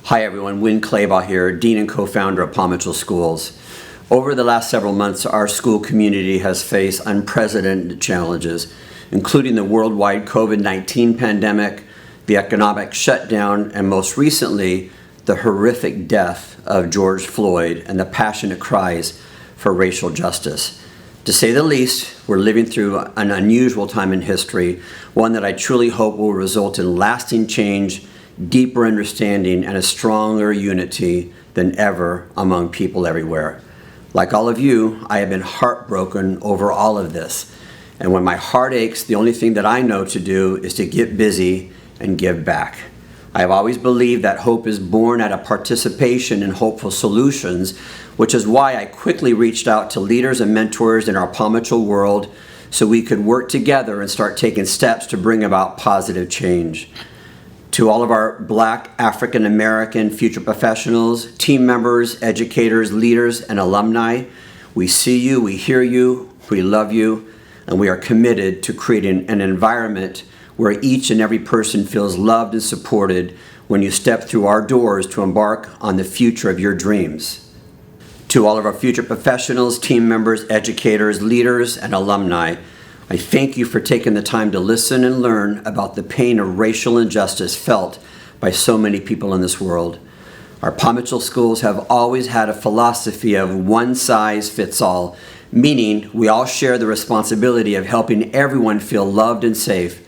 Hi everyone, Winn Claybaugh here, Dean and Co-Founder of Palm Mitchell Schools. Over the last several months, our school community has faced unprecedented challenges, including the worldwide COVID-19 pandemic, the economic shutdown, and most recently, the horrific death of George Floyd and the passionate cries for racial justice. To say the least, we're living through an unusual time in history, one that I truly hope will result in lasting change, deeper understanding, and a stronger unity than ever among people everywhere. Like all of you, I have been heartbroken over all of this. And when my heart aches, the only thing that I know to do is to get busy and give back. I have always believed that hope is born out of participation in hopeful solutions, which is why I quickly reached out to leaders and mentors in our Palm Mitchell world so we could work together and start taking steps to bring about positive change. To all of our Black, African American future professionals, team members, educators, leaders, and alumni, we see you, we hear you, we love you, and we are committed to creating an environment where each and every person feels loved and supported when you step through our doors to embark on the future of your dreams. To all of our future professionals, team members, educators, leaders, and alumni, I thank you for taking the time to listen and learn about the pain of racial injustice felt by so many people in this world. Our Palm Mitchell schools have always had a philosophy of one size fits all, meaning we all share the responsibility of helping everyone feel loved and safe.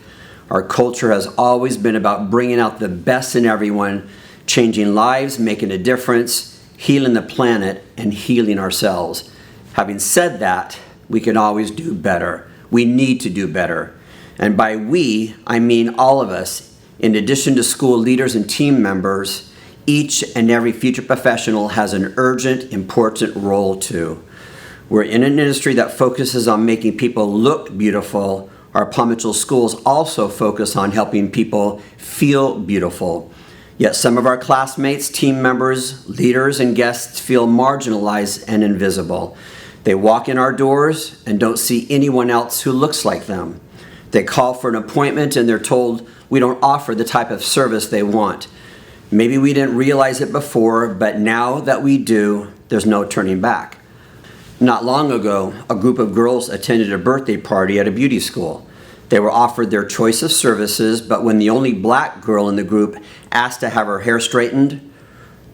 Our culture has always been about bringing out the best in everyone, changing lives, making a difference, healing the planet, and healing ourselves. Having said that, we can always do better. We need to do better. And by we, I mean all of us. In addition to school leaders and team members, each and every future professional has an urgent, important role too. We're in an industry that focuses on making people look beautiful. Our Palm Mitchell schools also focus on helping people feel beautiful. Yet some of our classmates, team members, leaders, and guests feel marginalized and invisible. They walk in our doors and don't see anyone else who looks like them. They call for an appointment and they're told we don't offer the type of service they want. Maybe we didn't realize it before, but now that we do, there's no turning back. Not long ago, a group of girls attended a birthday party at a beauty school. They were offered their choice of services, but when the only black girl in the group asked to have her hair straightened,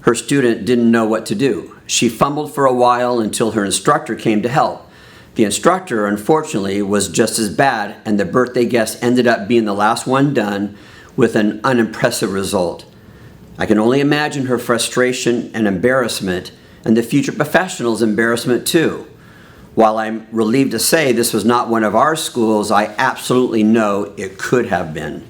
her student didn't know what to do. She fumbled for a while until her instructor came to help. The instructor, unfortunately, was just as bad, and the birthday guest ended up being the last one done with an unimpressive result. I can only imagine her frustration and embarrassment, and the future professional's embarrassment too. While I'm relieved to say this was not one of our schools, I absolutely know it could have been.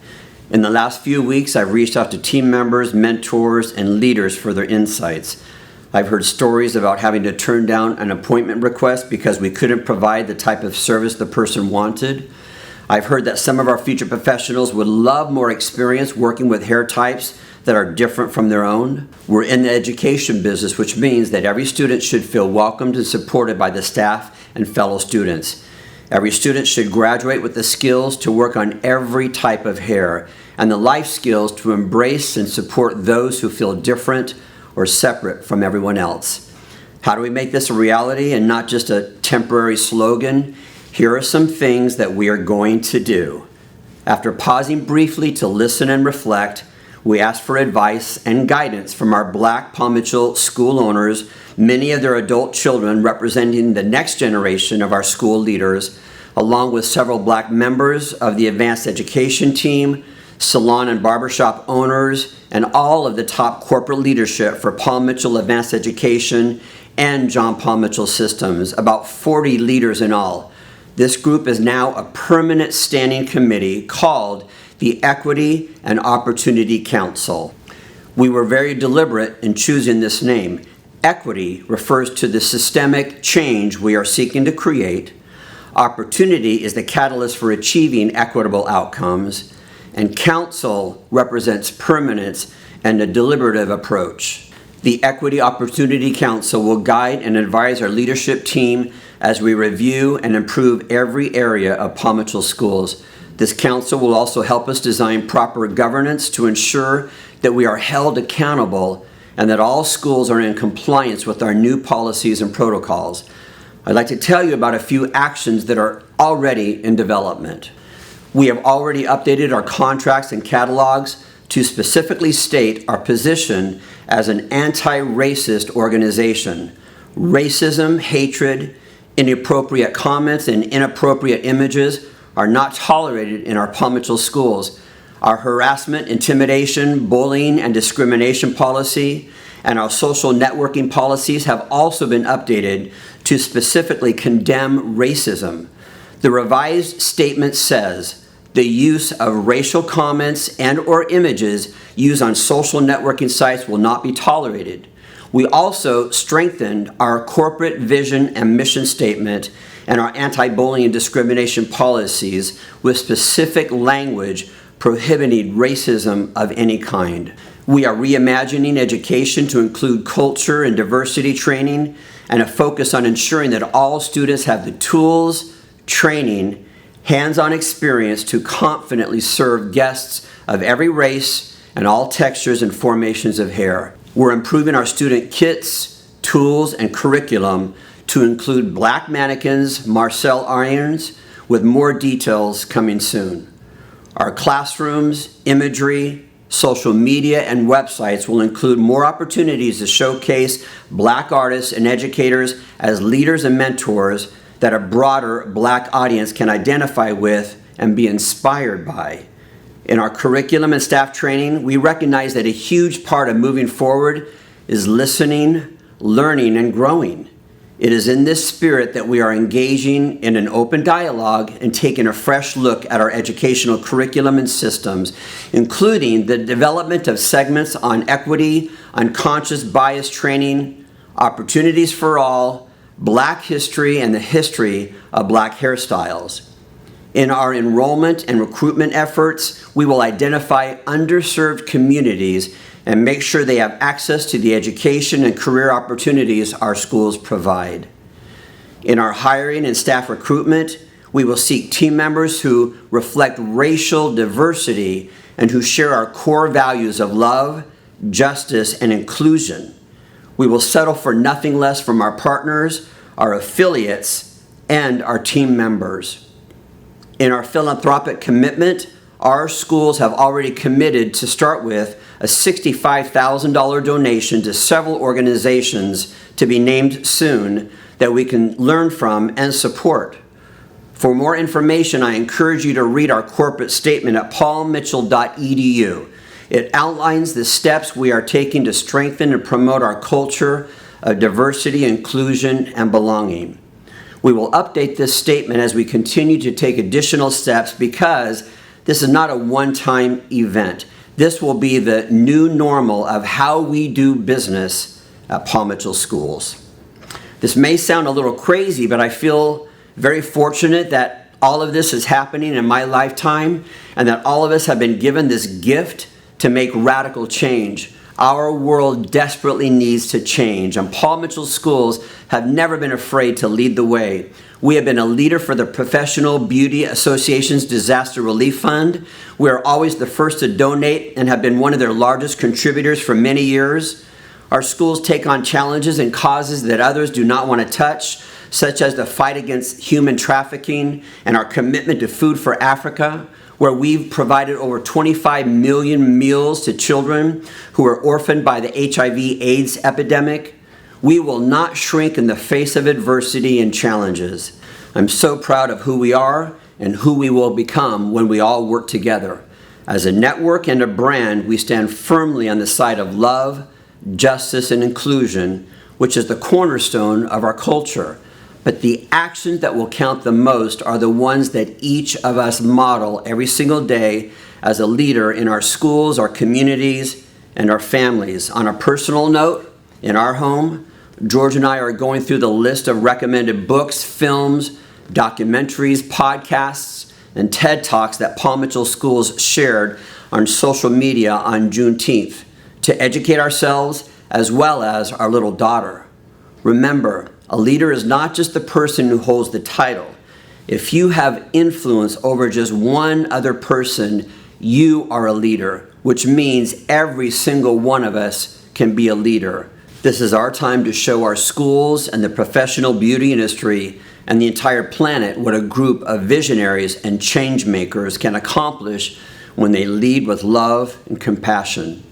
In the last few weeks, I've reached out to team members, mentors, and leaders for their insights. I've heard stories about having to turn down an appointment request because we couldn't provide the type of service the person wanted. I've heard that some of our future professionals would love more experience working with hair types that are different from their own. We're in the education business, which means that every student should feel welcomed and supported by the staff and fellow students. Every student should graduate with the skills to work on every type of hair and the life skills to embrace and support those who feel different or separate from everyone else. How do we make this a reality and not just a temporary slogan? Here are some things that we are going to do. After pausing briefly to listen and reflect, we asked for advice and guidance from our Black Palm Mitchell school owners, many of their adult children representing the next generation of our school leaders, along with several Black members of the advanced education team, salon and barbershop owners, and all of the top corporate leadership for Palm Mitchell Advanced Education and John Palm Mitchell Systems, about 40 leaders in all. This group is now a permanent standing committee called the Equity and Opportunity Council. We were very deliberate in choosing this name. Equity refers to the systemic change we are seeking to create. Opportunity is the catalyst for achieving equitable outcomes. And council represents permanence and a deliberative approach. The Equity Opportunity Council will guide and advise our leadership team as we review and improve every area of Palm Mitchell schools. This council will also help us design proper governance to ensure that we are held accountable, and that all schools are in compliance with our new policies and protocols. I'd like to tell you about a few actions that are already in development. We have already updated our contracts and catalogs to specifically state our position as an anti-racist organization. Racism, hatred, inappropriate comments, and inappropriate images are not tolerated in our Palm Mitchell schools. Our harassment, intimidation, bullying, and discrimination policy and our social networking policies have also been updated to specifically condemn racism. The revised statement says, the use of racial comments and/or images used on social networking sites will not be tolerated. We also strengthened our corporate vision and mission statement and our anti-bullying and discrimination policies with specific language prohibiting racism of any kind. We are reimagining education to include culture and diversity training and a focus on ensuring that all students have the tools, training, hands-on experience to confidently serve guests of every race and all textures and formations of hair. We're improving our student kits, tools, and curriculum to include black mannequins, Marcel irons, with more details coming soon. Our classrooms, imagery, social media, and websites will include more opportunities to showcase black artists and educators as leaders and mentors that a broader black audience can identify with and be inspired by. In our curriculum and staff training, we recognize that a huge part of moving forward is listening, learning, and growing. It is in this spirit that we are engaging in an open dialogue and taking a fresh look at our educational curriculum and systems, including the development of segments on equity, unconscious bias training, opportunities for all, Black history, and the history of Black hairstyles. In our enrollment and recruitment efforts, we will identify underserved communities and make sure they have access to the education and career opportunities our schools provide. In our hiring and staff recruitment, we will seek team members who reflect racial diversity and who share our core values of love, justice, and inclusion. We will settle for nothing less from our partners, our affiliates, and our team members. In our philanthropic commitment, our schools have already committed to start with a $65,000 donation to several organizations to be named soon that we can learn from and support. For more information, I encourage you to read our corporate statement at paulmitchell.edu. It outlines the steps we are taking to strengthen and promote our culture of diversity, inclusion, and belonging. We will update this statement as we continue to take additional steps because this is not a one-time event. This will be the new normal of how we do business at Palm Mitchell schools. This may sound a little crazy, but I feel very fortunate that all of this is happening in my lifetime and that all of us have been given this gift to make radical change. Our world desperately needs to change, and Palm Mitchell schools have never been afraid to lead the way. We have been a leader for the Professional Beauty Association's Disaster Relief Fund. We are always the first to donate and have been one of their largest contributors for many years. Our schools take on challenges and causes that others do not want to touch, such as the fight against human trafficking and our commitment to Food for Africa, where we've provided over 25 million meals to children who are orphaned by the HIV/AIDS epidemic. We will not shrink in the face of adversity and challenges. I'm so proud of who we are and who we will become when we all work together. As a network and a brand, we stand firmly on the side of love, justice, and inclusion, which is the cornerstone of our culture. But the actions that will count the most are the ones that each of us model every single day as a leader in our schools, our communities, and our families. On a personal note, in our home, George and I are going through the list of recommended books, films, documentaries, podcasts, and TED Talks that Palm Mitchell schools shared on social media on Juneteenth to educate ourselves as well as our little daughter. Remember, a leader is not just the person who holds the title. If you have influence over just one other person, you are a leader. which means every single one of us can be a leader. This is our time to show our schools and the professional beauty industry and the entire planet what a group of visionaries and change makers can accomplish when they lead with love and compassion.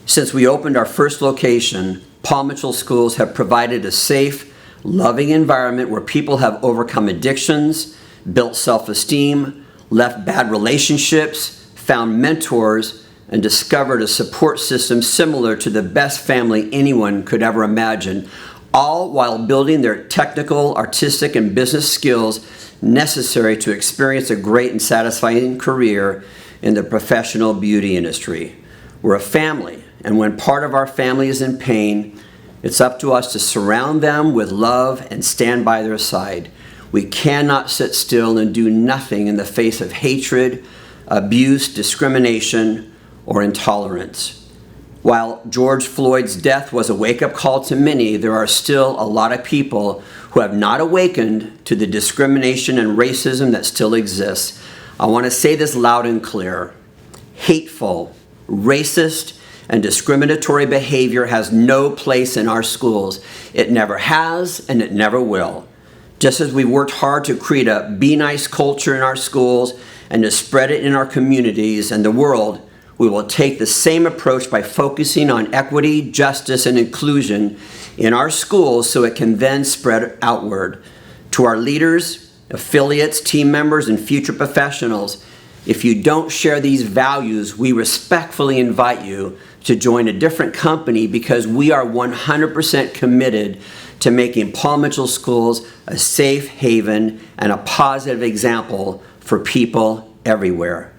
Since we opened our first location, Paul Mitchell Schools have provided a safe, loving environment where people have overcome addictions, built self-esteem, left bad relationships, found mentors, and discovered a support system similar to the best family anyone could ever imagine, all while building their technical, artistic, and business skills necessary to experience a great and satisfying career in the professional beauty industry. We're a family, and when part of our family is in pain, it's up to us to surround them with love and stand by their side. We cannot sit still and do nothing in the face of hatred, abuse, discrimination, or intolerance. While George Floyd's death was a wake-up call to many, there are still a lot of people who have not awakened to the discrimination and racism that still exists. I want to say this loud and clear. Hateful, racist, and discriminatory behavior has no place in our schools. It never has, and it never will. Just as we worked hard to create a be nice culture in our schools and to spread it in our communities and the world, we will take the same approach by focusing on equity, justice, and inclusion in our schools so it can then spread outward. To our leaders, affiliates, team members, and future professionals, if you don't share these values, we respectfully invite you to join a different company because we are 100% committed to making Paul Mitchell Schools a safe haven and a positive example for people everywhere.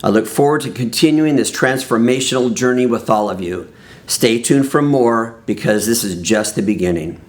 I look forward to continuing this transformational journey with all of you. Stay tuned for more because this is just the beginning.